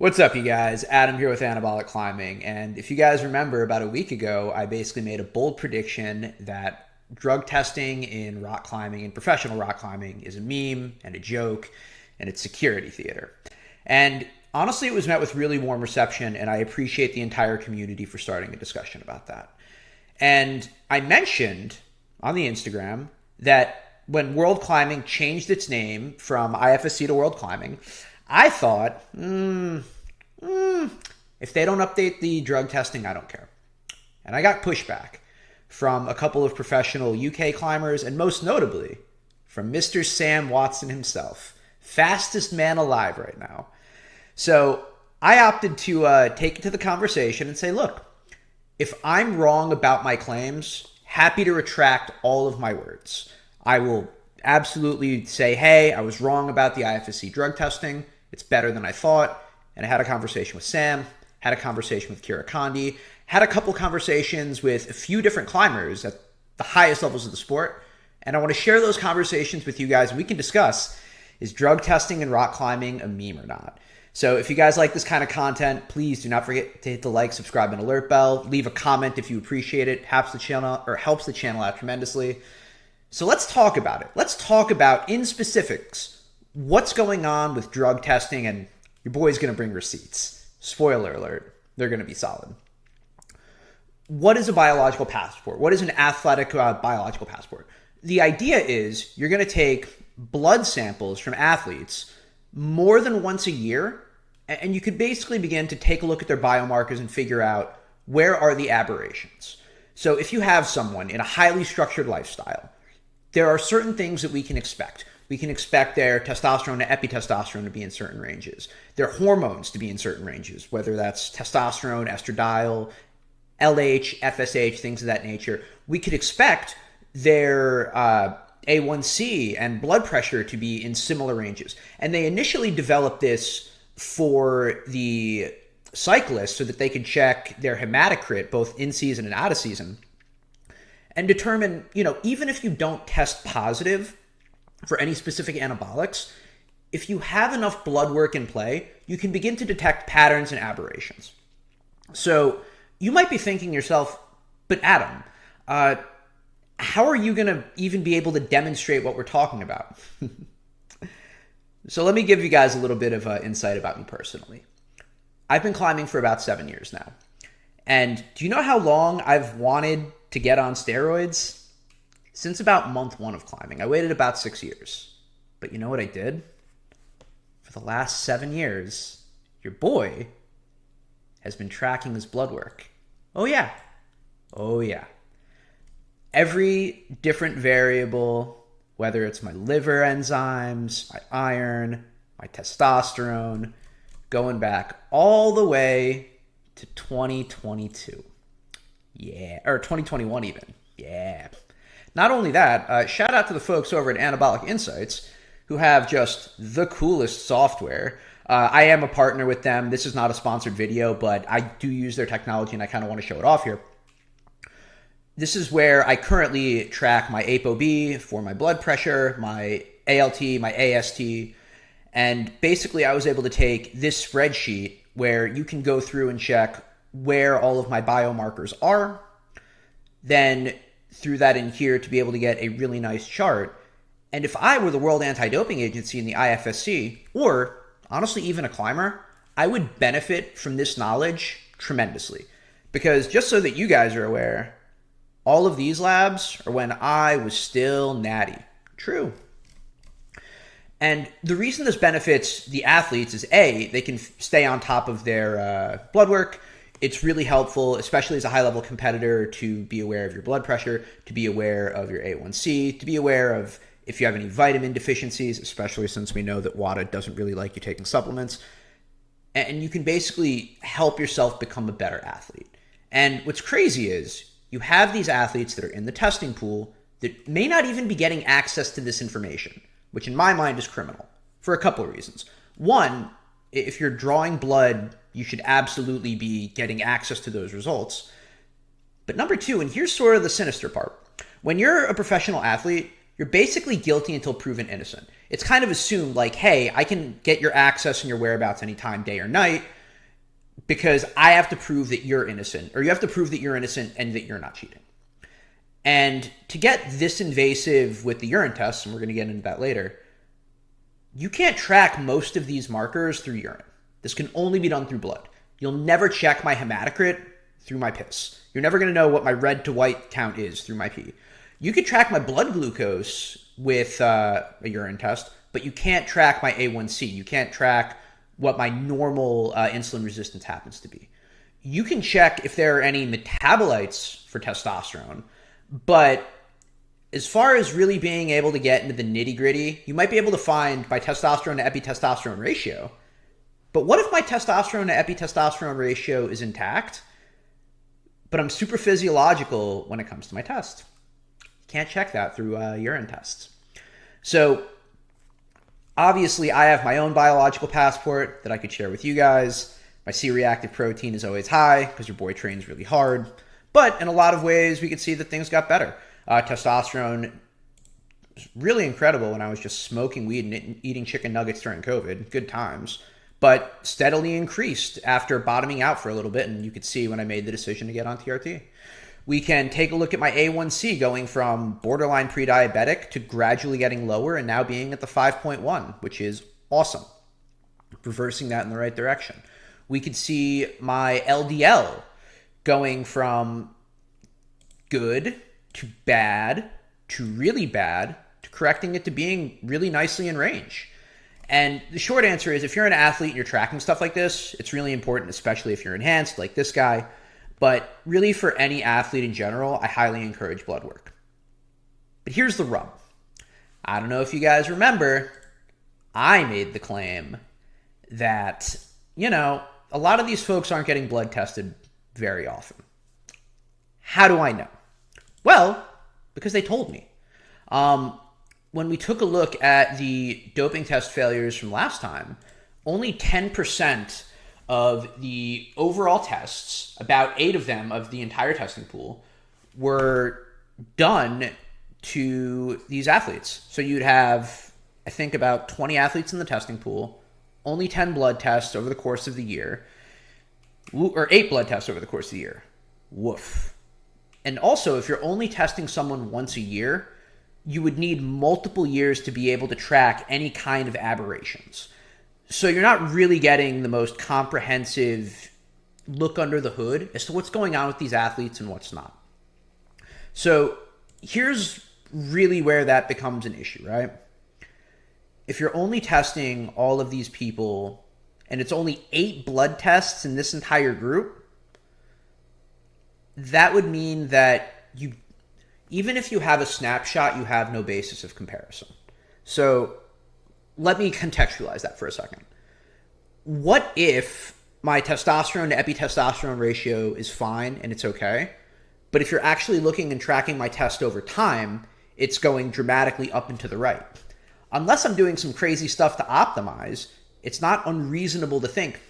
What's up, you guys? Adam here with Anabolic Climbing. And if you guys remember, about a week ago, I basically made a bold prediction that drug testing in rock climbing and professional rock climbing is a meme and a joke and it's security theater. And honestly, it was met with really warm reception, and I appreciate the entire community for starting a discussion about that. And I mentioned on the Instagram that when World Climbing changed its name from IFSC to World Climbing, I thought, if they don't update the drug testing, I don't care. And I got pushback from a couple of professional UK climbers, and most notably from Mr. Sam Watson himself, fastest man alive right now. So I opted to take it to the conversation and say, look, if I'm wrong about my claims, happy to retract all of my words. I will absolutely say, hey, I was wrong about the IFSC drug testing. It's better than I thought. And I had a conversation with Sam, had a conversation with Kyra Condie, had a couple conversations with a few different climbers at the highest levels of the sport. And I want to share those conversations with you guys. We can discuss, is drug testing and rock climbing a meme or not? So if you guys like this kind of content, please do not forget to hit the like, subscribe, and alert bell. Leave a comment if you appreciate it. Helps the channel out tremendously. So let's talk about it. Let's talk about, in specifics, what's going on with drug testing, and your boy's going to bring receipts. Spoiler alert, they're going to be solid. What is a biological passport? What is an athletic biological passport? The idea is you're going to take blood samples from athletes more than once a year, and you could basically begin to take a look at their biomarkers and figure out where are the aberrations. So if you have someone in a highly structured lifestyle, there are certain things that we can expect. We can expect their testosterone and epitestosterone to be in certain ranges, their hormones to be in certain ranges, whether that's testosterone, estradiol, LH, FSH, things of that nature. We could expect their A1C and blood pressure to be in similar ranges. And they initially developed this for the cyclists so that they could check their hematocrit both in season and out of season and determine, even if you don't test positive for any specific anabolics, if you have enough blood work in play, you can begin to detect patterns and aberrations. So you might be thinking to yourself, but Adam, how are you going to even be able to demonstrate what we're talking about? So let me give you guys a little bit of insight about me personally. I've been climbing for about 7 years now. And do you know how long I've wanted to get on steroids? Since about month 1 of climbing. I waited about 6 years. But you know what I did? For the last 7 years, your boy has been tracking his blood work. Oh yeah. Oh yeah. Every different variable, whether it's my liver enzymes, my iron, my testosterone, going back all the way to 2022. Yeah, or 2021 even. Yeah. Not only that, shout out to the folks over at Anabolic Insights who have just the coolest software. I am a partner with them. This is not a sponsored video, but I do use their technology and I kind of want to show it off here. This is where I currently track my ApoB for my blood pressure, my ALT, my AST, and basically I was able to take this spreadsheet where you can go through and check where all of my biomarkers are, then through that in here to be able to get a really nice chart. And if I were the World Anti-Doping Agency in the IFSC, or honestly even a climber, I would benefit from this knowledge tremendously. Because just so that you guys are aware, all of these labs are when I was still natty. True. And the reason this benefits the athletes is A, they can stay on top of their blood work. It's really helpful, especially as a high-level competitor, to be aware of your blood pressure, to be aware of your A1C, to be aware of if you have any vitamin deficiencies, especially since we know that WADA doesn't really like you taking supplements. And you can basically help yourself become a better athlete. And what's crazy is you have these athletes that are in the testing pool that may not even be getting access to this information, which in my mind is criminal for a couple of reasons. One, if you're drawing blood, you should absolutely be getting access to those results. But number two, and here's sort of the sinister part, when you're a professional athlete, you're basically guilty until proven innocent. It's kind of assumed like, hey, I can get your access and your whereabouts anytime, day or night. because I have to prove that you're innocent, or you have to prove that you're innocent and that you're not cheating. And to get this invasive with the urine tests, and we're going to get into that later, you can't track most of these markers through urine. This can only be done through blood. You'll never check my hematocrit through my piss. You're never going to know what my red to white count is through my pee. You could track my blood glucose with a urine test, but you can't track my A1C. You can't track what my normal insulin resistance happens to be. You can check if there are any metabolites for testosterone, but as far as really being able to get into the nitty gritty, you might be able to find my testosterone to epitestosterone ratio. But what if my testosterone to epitestosterone ratio is intact, but I'm super physiological when it comes to my test? Can't check that through urine tests. So obviously I have my own biological passport that I could share with you guys. My C-reactive protein is always high because your boy trains really hard. But in a lot of ways, we could see that things got better. Testosterone was really incredible when I was just smoking weed and eating chicken nuggets during COVID. Good times. But steadily increased after bottoming out for a little bit, and you could see when I made the decision to get on TRT. We can take a look at my A1C going from borderline pre-diabetic to gradually getting lower and now being at the 5.1, which is awesome. Reversing that in the right direction. We could see my LDL going from good to bad to really bad to correcting it to being really nicely in range. And the short answer is, if you're an athlete and you're tracking stuff like this, it's really important, especially if you're enhanced like this guy. But really for any athlete in general, I highly encourage blood work. But here's the rub. I don't know if you guys remember, I made the claim that, a lot of these folks aren't getting blood tested very often. How do I know? Well, because they told me. When we took a look at the doping test failures from last time, only 10% of the overall tests, about 8 of them of the entire testing pool, were done to these athletes. So you'd have, I think, about 20 athletes in the testing pool, only 10 blood tests over the course of the year, or 8 blood tests over the course of the year. Woof. And also, if you're only testing someone once a year, you would need multiple years to be able to track any kind of aberrations. So you're not really getting the most comprehensive look under the hood as to what's going on with these athletes and what's not. So here's really where that becomes an issue, right? If you're only testing all of these people and it's only 8 blood tests in this entire group, that would mean that even if you have a snapshot, you have no basis of comparison. So let me contextualize that for a second. What if my testosterone to epitestosterone ratio is fine and it's okay, but if you're actually looking and tracking my test over time, it's going dramatically up and to the right? Unless I'm doing some crazy stuff to optimize, it's not unreasonable to think,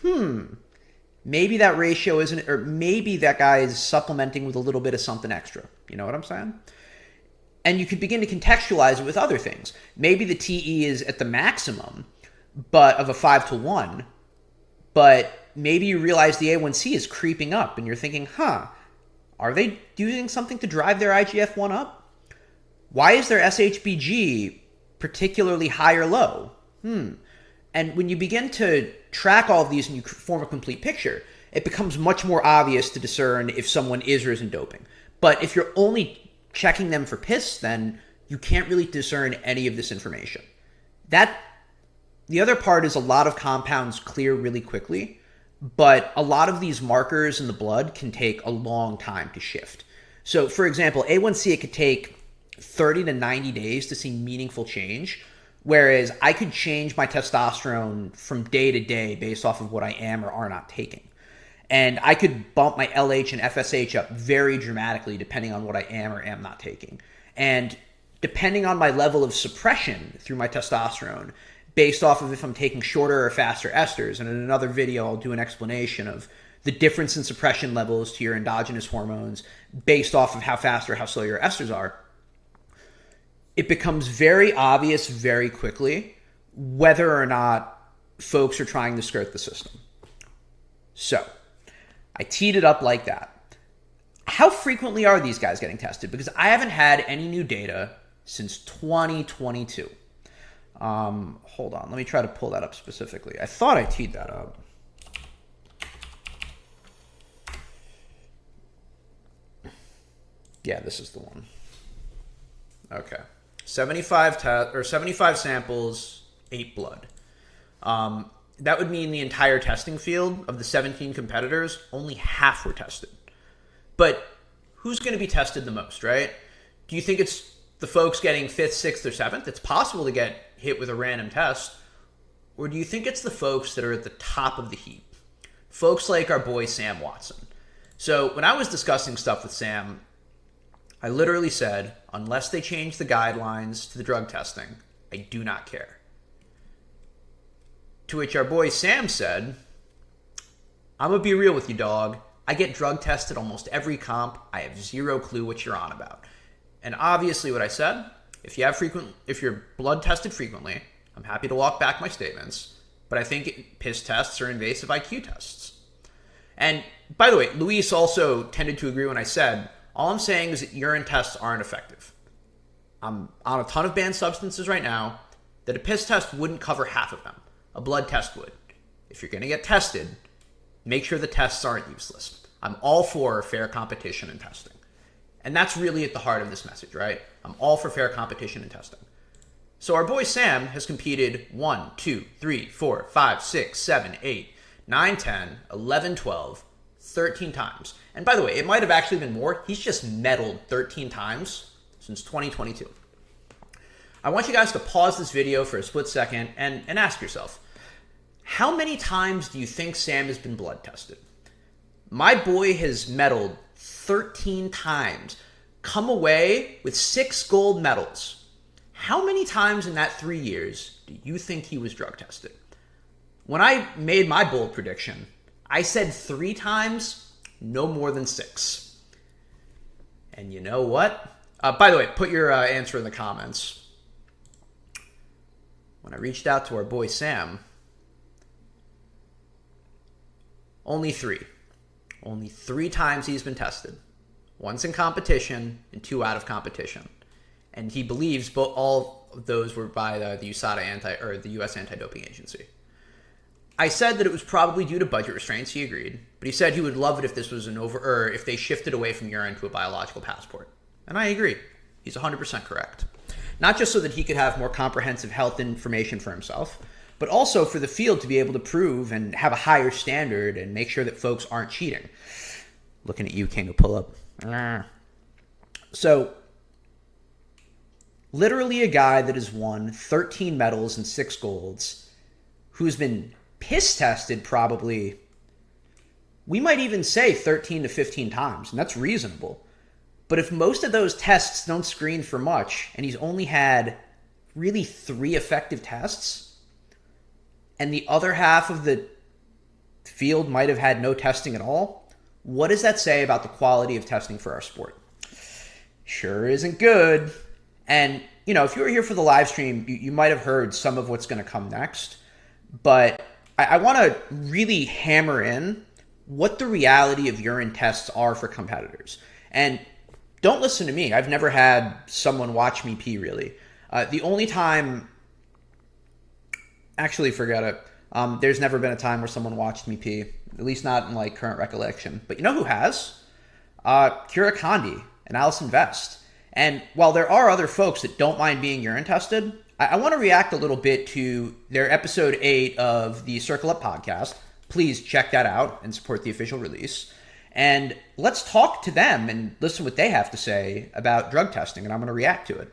maybe that ratio isn't, or maybe that guy is supplementing with a little bit of something extra. You know what I'm saying? And you could begin to contextualize it with other things. Maybe the TE is at the maximum, but of a 5-to-1, but maybe you realize the A1C is creeping up and you're thinking, are they using something to drive their IGF-1 up? Why is their SHBG particularly high or low? And when you begin to track all of these and you form a complete picture, it becomes much more obvious to discern if someone is or isn't doping. But if you're only checking them for piss, then you can't really discern any of this information. The other part is a lot of compounds clear really quickly, but a lot of these markers in the blood can take a long time to shift. So for example, A1C, it could take 30 to 90 days to see meaningful change, whereas I could change my testosterone from day to day based off of what I am or are not taking. And I could bump my LH and FSH up very dramatically depending on what I am or am not taking. And depending on my level of suppression through my testosterone, based off of if I'm taking shorter or faster esters, and in another video I'll do an explanation of the difference in suppression levels to your endogenous hormones based off of how fast or how slow your esters are, it becomes very obvious very quickly whether or not folks are trying to skirt the system. So I teed it up like that. How frequently are these guys getting tested? Because I haven't had any new data since 2022. Hold on. Let me try to pull that up specifically. I thought I teed that up. Yeah, this is the one. Okay. 75 samples, 8 blood. That would mean the entire testing field of the 17 competitors, only half were tested. But who's going to be tested the most, right? Do you think it's the folks getting 5th, 6th, or 7th? It's possible to get hit with a random test. Or do you think it's the folks that are at the top of the heap? Folks like our boy Sam Watson. So when I was discussing stuff with Sam, I literally said, unless they change the guidelines to the drug testing, I do not care. To which our boy Sam said, I'm going to be real with you, dog. I get drug tested almost every comp. I have zero clue what you're on about. And obviously what I said, if you're blood tested frequently, I'm happy to walk back my statements, but I think piss tests are invasive IQ tests. And by the way, Luis also tended to agree when I said, all I'm saying is that urine tests aren't effective. I'm on a ton of banned substances right now that a piss test wouldn't cover half of them. A blood test would. If you're going to get tested, make sure the tests aren't useless. I'm all for fair competition in testing. And that's really at the heart of this message, right? I'm all for fair competition in testing. So our boy Sam has competed 1, 2, 3, 4, 5, 6, 7, 8, 9, 10, 11, 12, 13 times. And by the way, it might have actually been more. He's just medaled 13 times since 2022. I want you guys to pause this video for a split second and ask yourself, how many times do you think Sam has been blood tested? My boy has medaled 13 times, come away with 6 gold medals. How many times in that 3 years do you think he was drug tested? When I made my bold prediction, I said 3 times, no more than 6. And you know what? By the way, put your answer in the comments. When I reached out to our boy Sam, only 3. Only 3 times he's been tested. Once in competition and 2 out of competition. And he believes all of those were by the USADA the U.S. Anti-Doping Agency. I said that it was probably due to budget restraints. He agreed, but he said he would love it if this was if they shifted away from urine to a biological passport. And I agree. He's 100% correct. Not just so that he could have more comprehensive health information for himself, but also for the field to be able to prove and have a higher standard and make sure that folks aren't cheating. Looking at you, King of Pull-Up. So, literally a guy that has won 13 medals and 6 golds, who's been piss tested probably, we might even say 13 to 15 times, and that's reasonable. But if most of those tests don't screen for much, and he's only had really 3 effective tests, and the other half of the field might have had no testing at all, what does that say about the quality of testing for our sport? Sure isn't good. And, if you were here for the live stream, you might have heard some of what's going to come next. But I want to really hammer in what the reality of urine tests are for competitors. And don't listen to me. I've never had someone watch me pee, really. The only time... Actually, forget it. There's never been a time where someone watched me pee, at least not in current recollection. But you know who has? Kyra Condie and Allison Vest. And while there are other folks that don't mind being urine tested, I want to react a little bit to their episode 8 of the Circle Up podcast. Please check that out and support the official release. And let's talk to them and listen what they have to say about drug testing, and I'm going to react to it.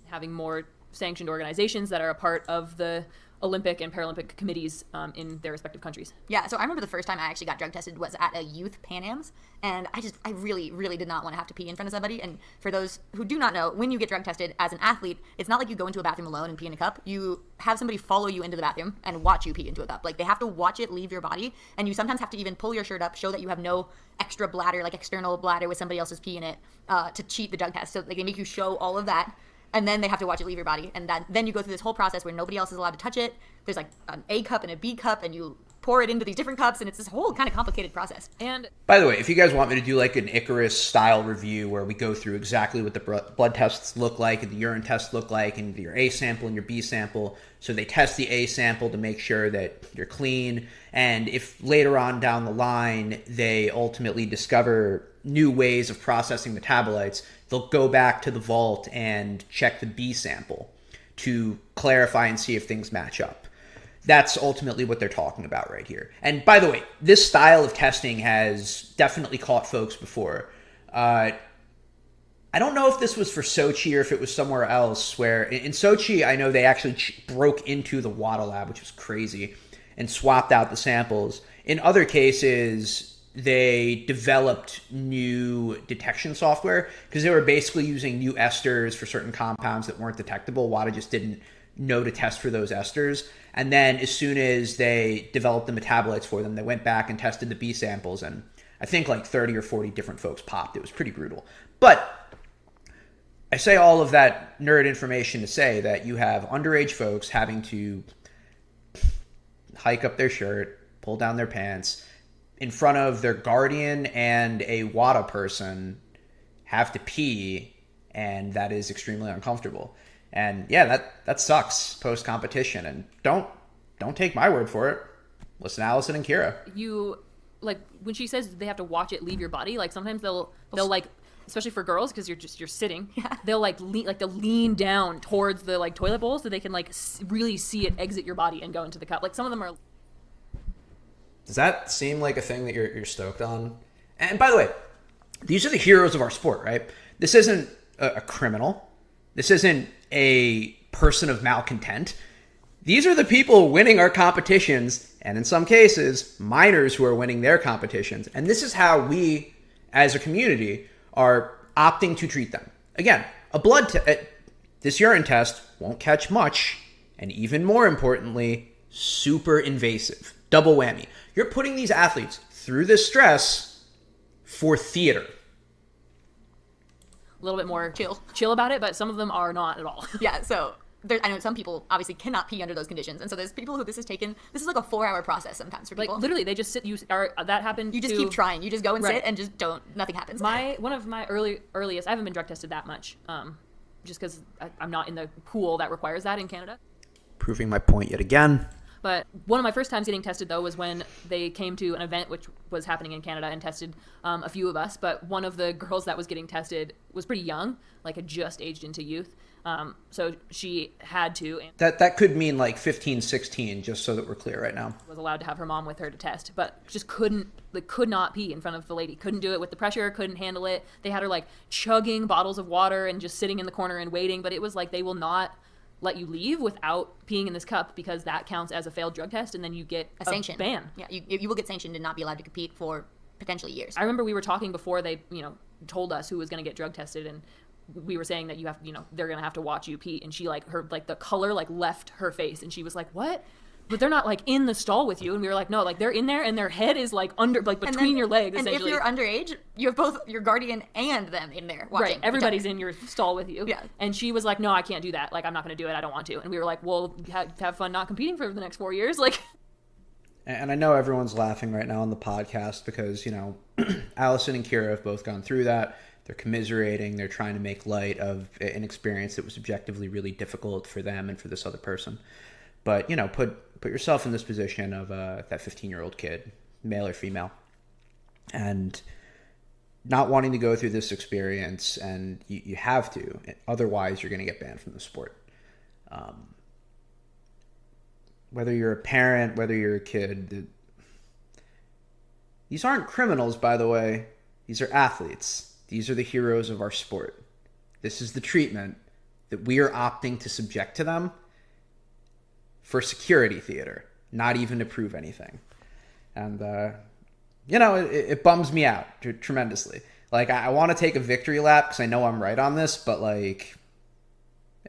Having more sanctioned organizations that are a part of the Olympic and Paralympic committees in their respective countries. Yeah, so I remember the first time I actually got drug tested was at a youth Pan Ams, and I really, really did not want to have to pee in front of somebody. And for those who do not know, when you get drug tested as an athlete, it's not like you go into a bathroom alone and pee in a cup. You have somebody follow you into the bathroom and watch you pee into a cup. They have to watch it leave your body, and you sometimes have to even pull your shirt up, show that you have no extra bladder, external bladder with somebody else's pee in it, to cheat the drug test. So they make you show all of that. And then they have to watch it leave your body. And then you go through this whole process where nobody else is allowed to touch it. There's an A cup and a B cup, and you pour it into these different cups, and it's this whole kind of complicated process. And By the way, if you guys want me to do like an Icarus style review where we go through exactly what the blood tests look like and the urine tests look like and your A sample and your B sample, so they test the A sample to make sure that you're clean, and if later on down the line they ultimately discover new ways of processing metabolites, they'll go back to the vault and check the B sample to clarify and see if things match up. That's ultimately what they're talking about right here. And by the way, this style of testing has definitely caught folks before. I don't know if this was for Sochi or if it was somewhere else, where in Sochi, I know they actually broke into the WADA lab, which was crazy, and swapped out the samples. In other cases, they developed new detection software because they were basically using new esters for certain compounds that weren't detectable. WADA just didn't know to test for those esters. And then as soon as they developed the metabolites for them, they went back and tested the B samples. And I think like 30 or 40 different folks popped. It was pretty brutal. But I say all of that nerd information to say that you have underage folks having to hike up their shirt, pull down their pants, in front of their guardian and a WADA person, have to pee, and that is extremely uncomfortable. And yeah, that sucks post-competition. And don't take my word for it. Listen to Allison and Kyra. you, like, when she says they have to watch it leave your body, like, sometimes they'll like, especially for girls, because you're sitting, they'll they'll lean down towards the like toilet bowl so they can like really see it exit your body and go into the cup. Like, some of them are. Does that seem like a thing that you're stoked on? And by the way, these are the heroes of our sport, right? This isn't a criminal. This isn't a person of malcontent. These are the people winning our competitions, and in some cases, minors who are winning their competitions. And this is how we, as a community, are opting to treat them. Again, this urine test won't catch much, and even more importantly, super invasive. Double whammy. You're putting these athletes through this stress for theater. A little bit more chill about it, but some of them are not at all. Yeah, so I know some people obviously cannot pee under those conditions, and so there's people who this is like a 4-hour process sometimes for people. Like, literally, they just sit. That happened. You just keep trying. You just go and sit and just nothing happens. One of my earliest. I haven't been drug tested that much, just because I'm not in the pool that requires that in Canada. Proving my point yet again. But one of my first times getting tested, though, was when they came to an event which was happening in Canada and tested a few of us. But one of the girls that was getting tested was pretty young, like had just aged into youth. So she had to. And That could mean like 15, 16, just so that we're clear right now. was allowed to have her mom with her to test, but just could not pee in front of the lady. Couldn't do it with the pressure, couldn't handle it. They had her like chugging bottles of water and just sitting in the corner and waiting. But it was like they will not let you leave without peeing in this cup because that counts as a failed drug test, and then you get a sanction ban. Yeah, you will get sanctioned and not be allowed to compete for potentially years. I remember we were talking before they, told us who was going to get drug tested, and we were saying that you have, they're going to have to watch you pee, and she the color left her face, and she was like, "What?" But they're not like in the stall with you, and we were like, "No, like they're in there, and their head is like under, like between your legs." And if you're underage, you have both your guardian and them in there watching. Right, everybody's in your stall with you. Yeah. And she was like, "No, I can't do that. Like, I'm not going to do it. I don't want to." And we were like, "Well, have fun not competing for the next 4 years." Like. And I know everyone's laughing right now on the podcast because Allison and Kyra have both gone through that. They're commiserating. They're trying to make light of an experience that was objectively really difficult for them and for this other person. But put yourself in this position of that 15-year-old kid, male or female, and not wanting to go through this experience, and you have to. Otherwise, you're going to get banned from the sport. Whether you're a parent, whether you're a kid, these aren't criminals, by the way. These are athletes. These are the heroes of our sport. This is the treatment that we are opting to subject to them for security theater, not even to prove anything. And, it bums me out tremendously. Like, I want to take a victory lap because I know I'm right on this, but,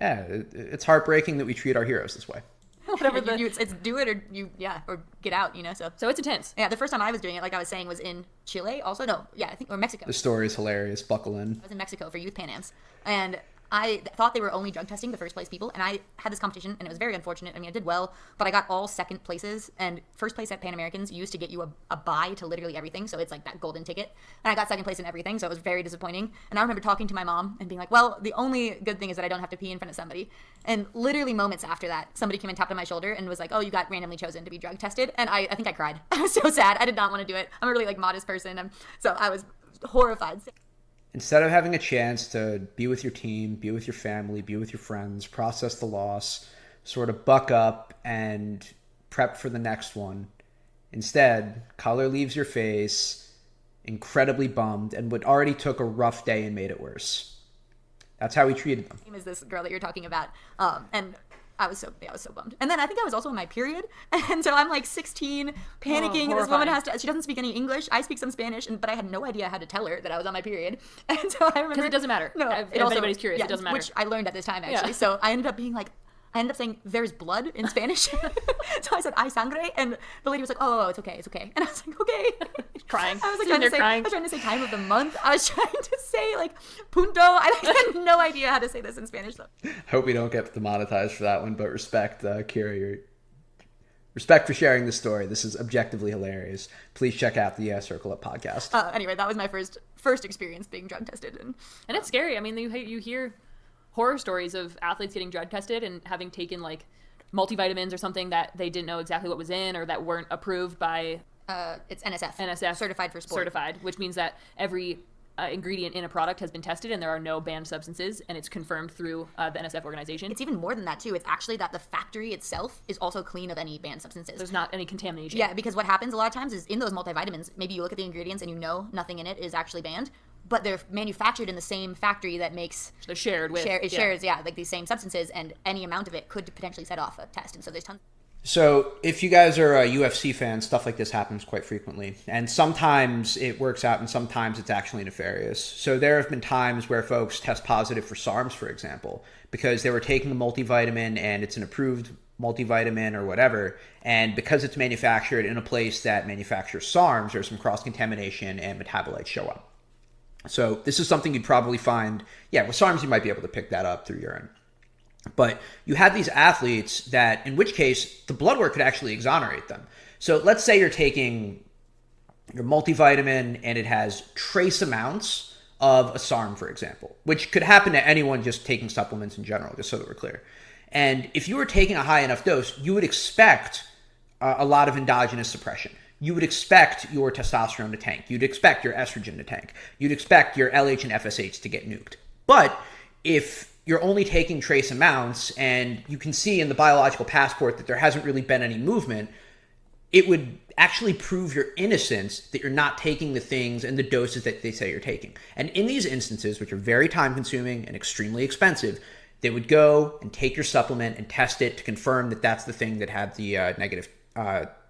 it's heartbreaking that we treat our heroes this way. Whatever it's do it or or get out, So it's intense. Yeah, the first time I was doing it, like I was saying, was in Chile. Also, no, yeah, I think or Mexico. The story is hilarious. Buckle in. I was in Mexico for Youth Pan Ams, and I thought they were only drug testing the first place people, and I had this competition, and it was very unfortunate. I mean, I did well, but I got all second places, and first place at Pan Americans used to get you a buy to literally everything, so it's like that golden ticket, and I got second place in everything, so it was very disappointing. And I remember talking to my mom and being like, well, the only good thing is that I don't have to pee in front of somebody. And literally moments after that, somebody came and tapped on my shoulder and was like, oh, you got randomly chosen to be drug tested, and I think I cried. I was so sad. I did not want to do it. I'm a really like modest person, so I was horrified. Instead of having a chance to be with your team, be with your family, be with your friends, process the loss, sort of buck up and prep for the next one, instead, color leaves your face, incredibly bummed, and what already took a rough day and made it worse. That's how he treated them. Is this girl that you're talking about? And I was so bummed. And then I think I was also on my period, and so I'm like 16, panicking. This woman she doesn't speak any English. I speak some Spanish, but I had no idea how to tell her that I was on my period. And so I remember, because it doesn't matter. No, if anybody's curious, it doesn't matter. Which I learned at this time actually. Yeah. So I ended up saying there's blood in Spanish. So I said hay sangre, and the lady was like, oh, it's okay. And I was like, okay. Crying. I was like I was trying to say time of the month. I was trying to say like punto. I had no idea how to say this in Spanish though. Hope we don't get demonetized for that one, but respect, Kyra, respect for sharing this story. This is objectively hilarious. Please check out the Circle Up podcast. Anyway, that was my first experience being drug tested, and it's scary. I mean, you hear horror stories of athletes getting drug tested and having taken like multivitamins or something that they didn't know exactly what was in or that weren't approved by it's NSF. NSF certified for sport. Certified, which means that every ingredient in a product has been tested and there are no banned substances, and it's confirmed through the NSF organization. It's even more than that too. It's actually that the factory itself is also clean of any banned substances. There's not any contamination. Yeah, because what happens a lot of times is in those multivitamins, maybe you look at the ingredients and you know nothing in it is actually banned, but they're manufactured in the same factory that makes they're shared with shares like these same substances, and any amount of it could potentially set off a test. And so there's tons. So if you guys are UFC fans, stuff like this happens quite frequently. And sometimes it works out and sometimes it's actually nefarious. So there have been times where folks test positive for SARMs, for example, because they were taking a multivitamin and it's an approved multivitamin or whatever. And because it's manufactured in a place that manufactures SARMs, there's some cross-contamination and metabolites show up. So this is something you'd probably find, with SARMs you might be able to pick that up through urine. But you have these athletes that, in which case, the blood work could actually exonerate them. So let's say you're taking your multivitamin and it has trace amounts of a SARM, for example, which could happen to anyone just taking supplements in general, just so that we're clear. And if you were taking a high enough dose, you would expect a lot of endogenous suppression. You would expect your testosterone to tank. You'd expect your estrogen to tank. You'd expect your LH and FSH to get nuked. But if you're only taking trace amounts and you can see in the biological passport that there hasn't really been any movement, it would actually prove your innocence that you're not taking the things and the doses that they say you're taking. And in these instances, which are very time consuming and extremely expensive, they would go and take your supplement and test it to confirm that that's the thing that had the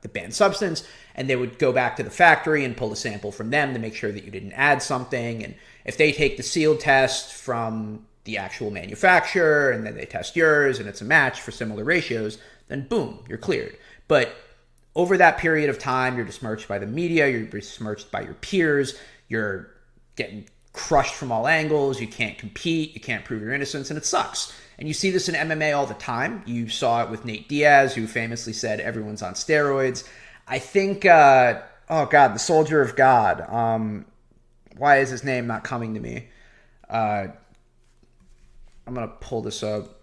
the banned substance, and they would go back to the factory and pull a sample from them to make sure that you didn't add something. And if they take the sealed test from the actual manufacturer and then they test yours and it's a match for similar ratios, then boom, you're cleared. But over that period of time, you're besmirched by the media, you're besmirched by your peers, you're getting crushed from all angles, you can't compete, you can't prove your innocence, and it sucks. And you see this in MMA all the time. You saw it with Nate Diaz, who famously said everyone's on steroids. I think, the Soldier of God. Why is his name not coming to me? I'm going to pull this up.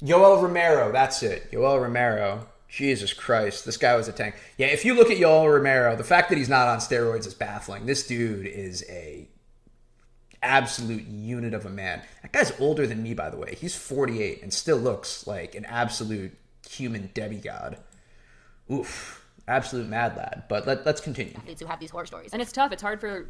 Yoel Romero, that's it. Yoel Romero. Jesus Christ, this guy was a tank. Yeah, if you look at Yoel Romero, the fact that he's not on steroids is baffling. This dude is a absolute unit of a man. That guy's older than me, by the way. He's 48 and still looks like an absolute human demigod. Oof, absolute mad lad. But let's continue. Athletes who have these horror stories. And it's tough. It's hard for,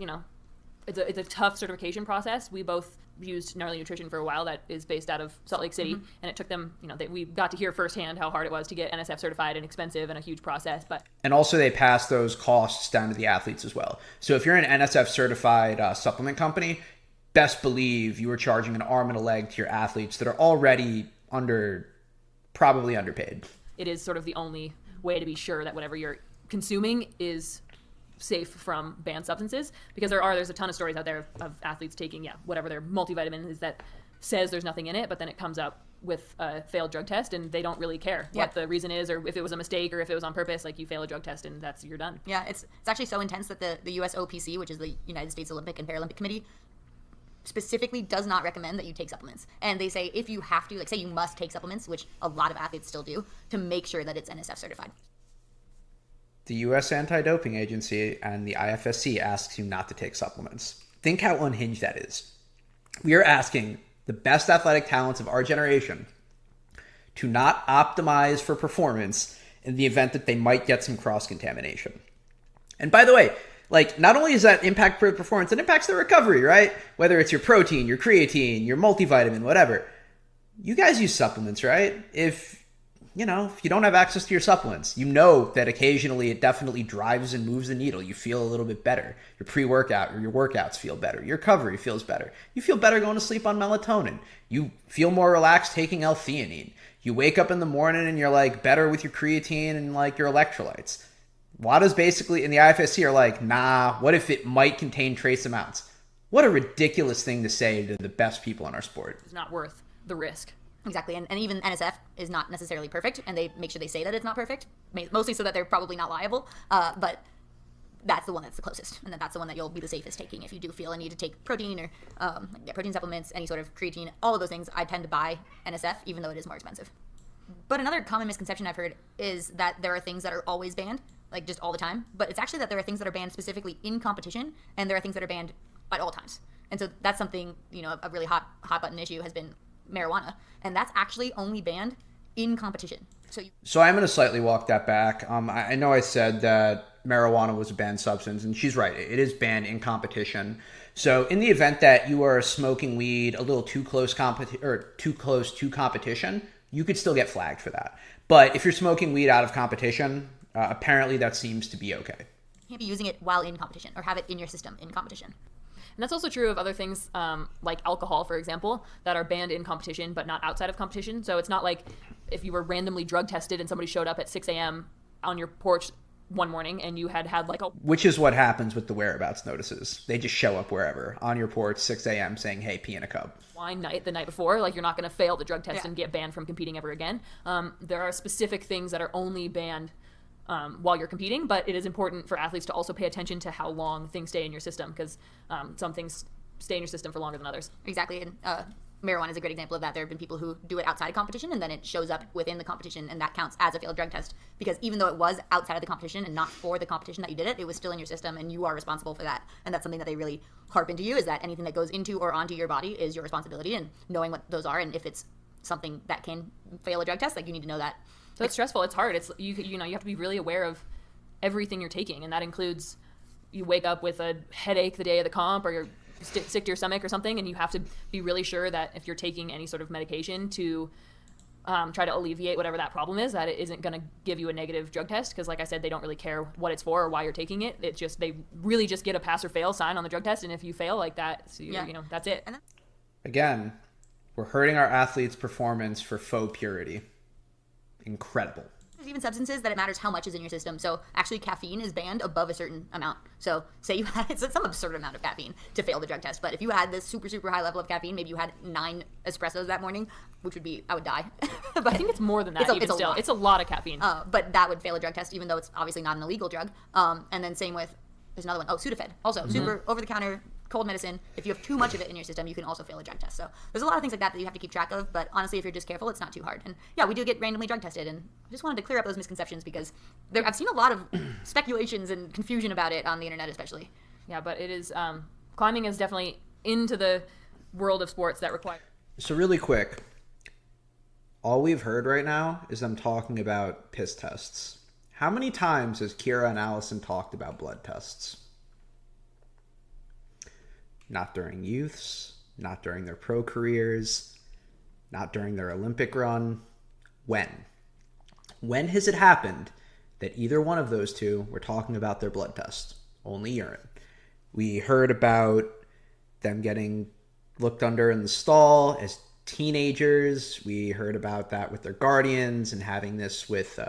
it's a tough certification process. We both used Gnarly Nutrition for a while that is based out of Salt Lake City, and it took them, we got to hear firsthand how hard it was to get NSF certified and expensive and a huge process. And also they pass those costs down to the athletes as well. So if you're an NSF certified supplement company, best believe you are charging an arm and a leg to your athletes that are already probably underpaid. It is sort of the only way to be sure that whatever you're consuming is safe from banned substances, because there's a ton of stories out there of athletes taking whatever their multivitamin is that says there's nothing in it, but then it comes up with a failed drug test and they don't really care what the reason is, or if it was a mistake, or if it was on purpose. Like, you fail a drug test and you're done. Yeah, it's actually so intense that the US OPC, which is the United States Olympic and Paralympic Committee, specifically does not recommend that you take supplements. And they say if you have to, like, say you must take supplements, which a lot of athletes still do, to make sure that it's NSF certified. The U.S. Anti-Doping Agency and the IFSC asks you not to take supplements. Think how unhinged that is. We are asking the best athletic talents of our generation to not optimize for performance in the event that they might get some cross-contamination. And by the way, like, not only does that impact performance, it impacts the recovery, right? Whether it's your protein, your creatine, your multivitamin, whatever. You guys use supplements, right? If you don't have access to your supplements, you know that occasionally it definitely drives and moves the needle. You feel a little bit better. Your pre-workout or your workouts feel better. Your recovery feels better. You feel better going to sleep on melatonin. You feel more relaxed taking L-theanine. You wake up in the morning and you're like better with your creatine and like your electrolytes. WADA's basically, and the IFSC are like, nah, what if it might contain trace amounts? What a ridiculous thing to say to the best people in our sport. It's not worth the risk. Exactly, and even NSF is not necessarily perfect, and they make sure they say that it's not perfect, mostly so that they're probably not liable, but that's the one that's the closest, and that's the one that you'll be the safest taking if you do feel a need to take protein or protein supplements, any sort of creatine, all of those things. I tend to buy NSF, even though it is more expensive. But another common misconception I've heard is that there are things that are always banned, like just all the time, but it's actually that there are things that are banned specifically in competition, and there are things that are banned at all times. And so that's something, a really hot button issue has been marijuana, and that's actually only banned in competition. So I'm going to slightly walk that back. I know I said that marijuana was a banned substance, and she's right. It is banned in competition. So in the event that you are smoking weed a little too close to competition, you could still get flagged for that. But if you're smoking weed out of competition, apparently that seems to be okay. You can't be using it while in competition or have it in your system in competition. And that's also true of other things like alcohol, for example, that are banned in competition but not outside of competition. So it's not like if you were randomly drug tested and somebody showed up at 6 a.m. on your porch one morning and you had like a... Which is what happens with the whereabouts notices. They just show up wherever, on your porch, 6 a.m. saying, hey, pee in a cup. Wine night the night before. Like, you're not going to fail the drug test and get banned from competing ever again. There are specific things that are only banned while you're competing, but it is important for athletes to also pay attention to how long things stay in your system, because some things stay in your system for longer than others. Exactly, and marijuana is a great example of that. There have been people who do it outside of competition, and then it shows up within the competition, and that counts as a failed drug test, because even though it was outside of the competition and not for the competition that you did it, it was still in your system, and you are responsible for that. And that's something that they really harp into you, is that anything that goes into or onto your body is your responsibility, and knowing what those are, and if it's something that can fail a drug test, like, you need to know that. So it's stressful. It's hard. It's you have to be really aware of everything you're taking, and that includes you wake up with a headache the day of the comp, or you're sick to your stomach or something, and you have to be really sure that if you're taking any sort of medication to try to alleviate whatever that problem is, that it isn't going to give you a negative drug test, because like I said, they don't really care what it's for or why you're taking it. It's just they really just get a pass or fail sign on the drug test, and if you fail like that, so that's it. Again, we're hurting our athletes' performance for faux purity. Incredible. There's even substances that it matters how much is in your system. So actually caffeine is banned above a certain amount. So say you had it's some absurd amount of caffeine to fail the drug test. But if you had this super, super high level of caffeine, maybe you had 9 espressos that morning, which would be, I would die. But I think it's more than that. It's a lot of caffeine. But that would fail a drug test, even though it's obviously not an illegal drug. And then same with, there's another one. Oh, Sudafed. Also, super over-the-counter cold medicine. If you have too much of it in your system, you can also fail a drug test. So there's a lot of things like that you have to keep track of. But honestly, if you're just careful, it's not too hard. And yeah, we do get randomly drug tested. And I just wanted to clear up those misconceptions, because I've seen a lot of speculations and confusion about it on the internet, especially. Yeah, but it is climbing is definitely into the world of sports that require. So really quick, all we've heard right now is them talking about piss tests. How many times has Kyra and Allison talked about blood tests? Not during youths, not during their pro careers, not during their Olympic run. When? When has it happened that either one of those two were talking about their blood test? Only urine. We heard about them getting looked under in the stall as teenagers. We heard about that with their guardians and having this with,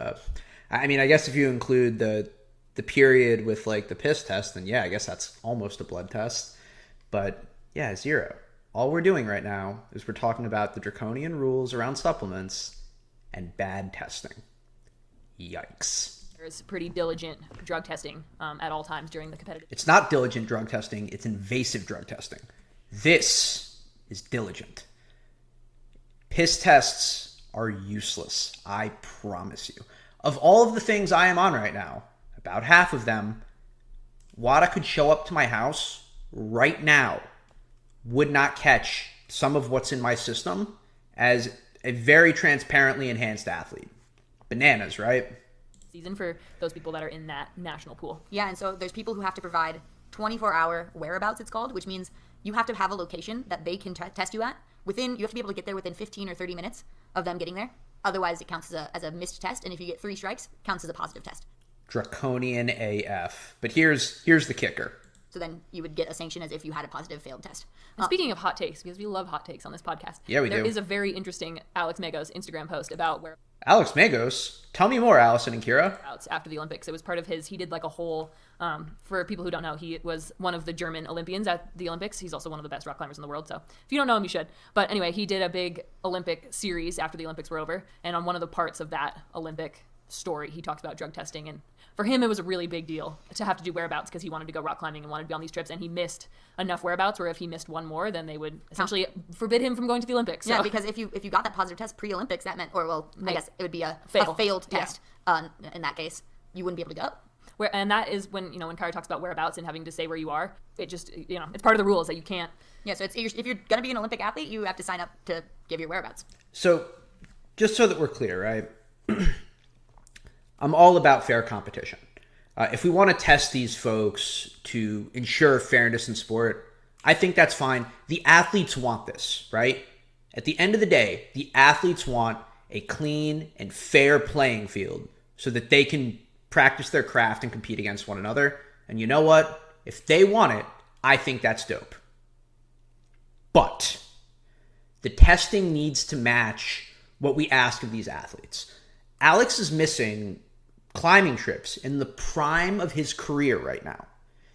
I guess if you include the the period with like the piss test, then yeah, I guess that's almost a blood test. But yeah, 0. All we're doing right now is we're talking about the draconian rules around supplements and bad testing. Yikes. There's pretty diligent drug testing at all times during the competitive. It's not diligent drug testing, it's invasive drug testing. This is diligent. Piss tests are useless, I promise you. Of all of the things I am on right now, about half of them, WADA could show up to my house right now, would not catch some of what's in my system as a very transparently enhanced athlete. Bananas, right? Season for those people that are in that national pool. Yeah, and so there's people who have to provide 24-hour whereabouts, it's called, which means you have to have a location that they can test you at. You have to be able to get there within 15 or 30 minutes of them getting there. Otherwise, it counts as a missed test, and if you get 3 strikes, counts as a positive test. Draconian AF. But here's the kicker. So then you would get a sanction as if you had a positive failed test. And speaking of hot takes, because we love hot takes on this podcast, yeah, we do. There is a very interesting Alex Magos Instagram post about where Alex Magos? Tell me more, Allison and Kyra. After the Olympics. It was part of he did like a whole, for people who don't know, he was one of the German Olympians at the Olympics. He's also one of the best rock climbers in the world. So if you don't know him, you should. But anyway, he did a big Olympic series after the Olympics were over. And on one of the parts of that Olympic story, he talked about drug testing. And for him, it was a really big deal to have to do whereabouts because he wanted to go rock climbing and wanted to be on these trips. And he missed enough whereabouts where if he missed one more, then they would essentially forbid him from going to the Olympics. So. Yeah, because if you got that positive test pre-Olympics, that meant, I guess it would be a failed test. Yeah. In that case, you wouldn't be able to go. And that is when Kyra talks about whereabouts and having to say where you are, it just, it's part of the rules that you can't. Yeah, so if you're going to be an Olympic athlete, you have to sign up to give your whereabouts. So just so that we're clear, right? I'm all about fair competition. If we want to test these folks to ensure fairness in sport, I think that's fine. The athletes want this, right? At the end of the day, the athletes want a clean and fair playing field so that they can practice their craft and compete against one another. And you know what? If they want it, I think that's dope. But the testing needs to match what we ask of these athletes. Alex is missing climbing trips in the prime of his career right now.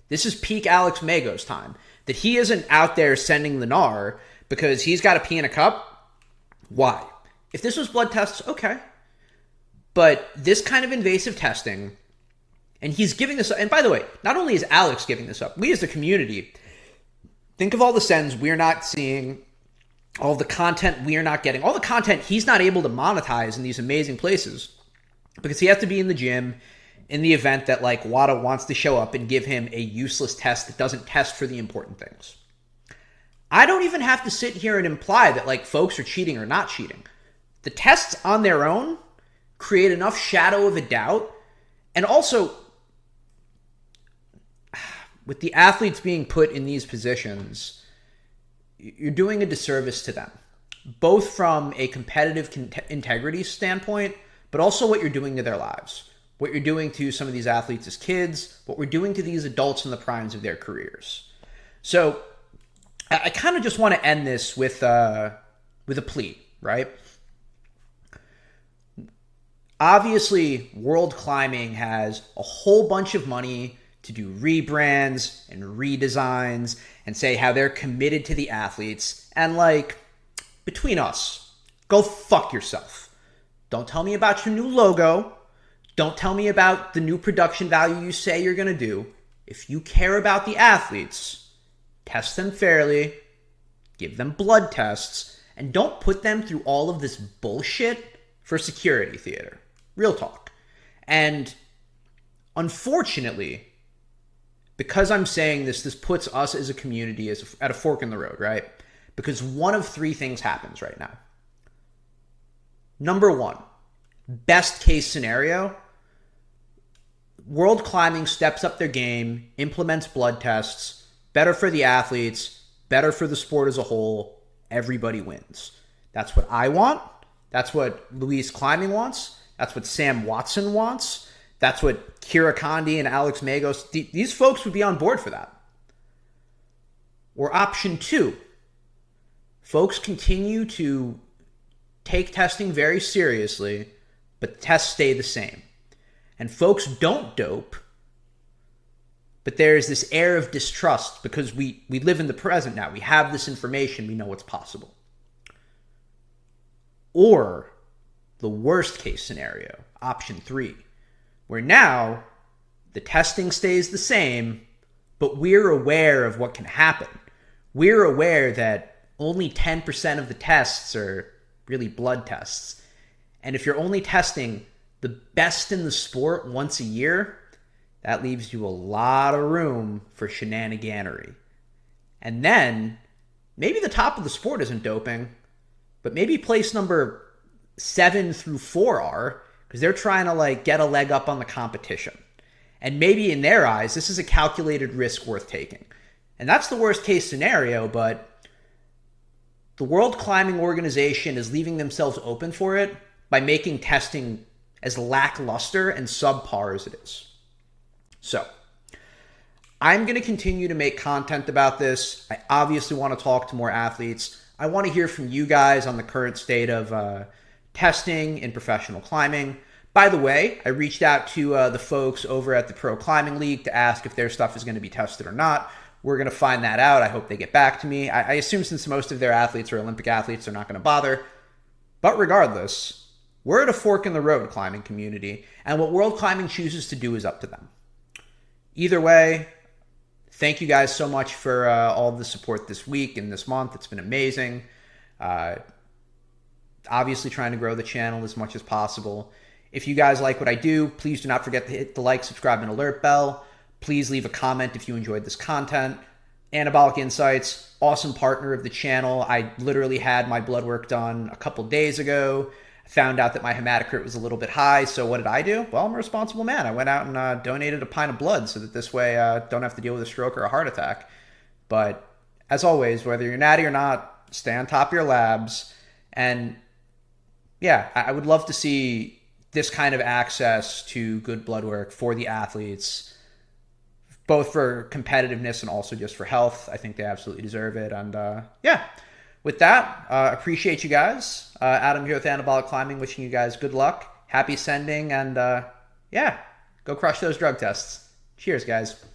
This is peak Alex Magos time. That he isn't out there sending the gnar because he's got to pee in a cup. Why? If this was blood tests, okay. But this kind of invasive testing, and he's giving this up. And by the way, not only is Alex giving this up, we as the community, think of all the sends we're not seeing, all the content we are not getting, all the content he's not able to monetize in these amazing places. Because he has to be in the gym in the event that like WADA wants to show up and give him a useless test that doesn't test for the important things. I don't even have to sit here and imply that like folks are cheating or not cheating. The tests on their own create enough shadow of a doubt. And also, with the athletes being put in these positions, you're doing a disservice to them. Both from a competitive integrity standpoint, but also what you're doing to their lives, what you're doing to some of these athletes as kids, what we're doing to these adults in the primes of their careers. So I kind of just want to end this with a plea, right? Obviously, World Climbing has a whole bunch of money to do rebrands and redesigns and say how they're committed to the athletes. And like, between us, go fuck yourself. Don't tell me about your new logo. Don't tell me about the new production value you say you're going to do. If you care about the athletes, test them fairly, give them blood tests, and don't put them through all of this bullshit for security theater. Real talk. And unfortunately, because I'm saying this puts us as a community at a fork in the road, right? Because one of 3 things happens right now. Number 1, best case scenario, World Climbing steps up their game, implements blood tests, better for the athletes, better for the sport as a whole, everybody wins. That's what I want. That's what Louise Climbing wants. That's what Sam Watson wants. That's what Kyra Condie and Alex Magos, these folks would be on board for that. Or option 2, folks continue to take testing very seriously, but the tests stay the same. And folks don't dope but there's this air of distrust because we live in the present now. We have this information. We know what's possible. Or the worst case scenario, option 3, where now the testing stays the same, but we're aware of what can happen. We're aware that only 10% of the tests are really blood tests. And if you're only testing the best in the sport once a year, that leaves you a lot of room for shenaniganery. And then maybe the top of the sport isn't doping, but maybe place number 7 through 4 are, because they're trying to like get a leg up on the competition. And maybe in their eyes, this is a calculated risk worth taking. And that's the worst case scenario, but the World Climbing Organization is leaving themselves open for it by making testing as lackluster and subpar as it is. So, I'm going to continue to make content about this. I obviously want to talk to more athletes. I want to hear from you guys on the current state of testing in professional climbing. By the way, I reached out to the folks over at the Pro Climbing League to ask if their stuff is going to be tested or not. We're going to find that out. I hope they get back to me. I assume since most of their athletes are Olympic athletes, they're not going to bother. But regardless, we're at a fork in the road, climbing community, and what World Climbing chooses to do is up to them. Either way, thank you guys so much for all the support this week and this month. It's been amazing. Obviously trying to grow the channel as much as possible. If you guys like what I do, please do not forget to hit the like, subscribe, and alert bell. Please leave a comment if you enjoyed this content. Anabolic Insights, awesome partner of the channel. I literally had my blood work done a couple days ago. I found out that my hematocrit was a little bit high, so what did I do? Well, I'm a responsible man. I went out and donated a pint of blood so that this way I don't have to deal with a stroke or a heart attack. But as always, whether you're natty or not, stay on top of your labs. And yeah, I would love to see this kind of access to good blood work for the athletes, both for competitiveness and also just for health. I think they absolutely deserve it. And yeah, with that, appreciate you guys. Adam here with Anabolic Climbing, wishing you guys good luck, happy sending, and yeah, go crush those drug tests. Cheers, guys.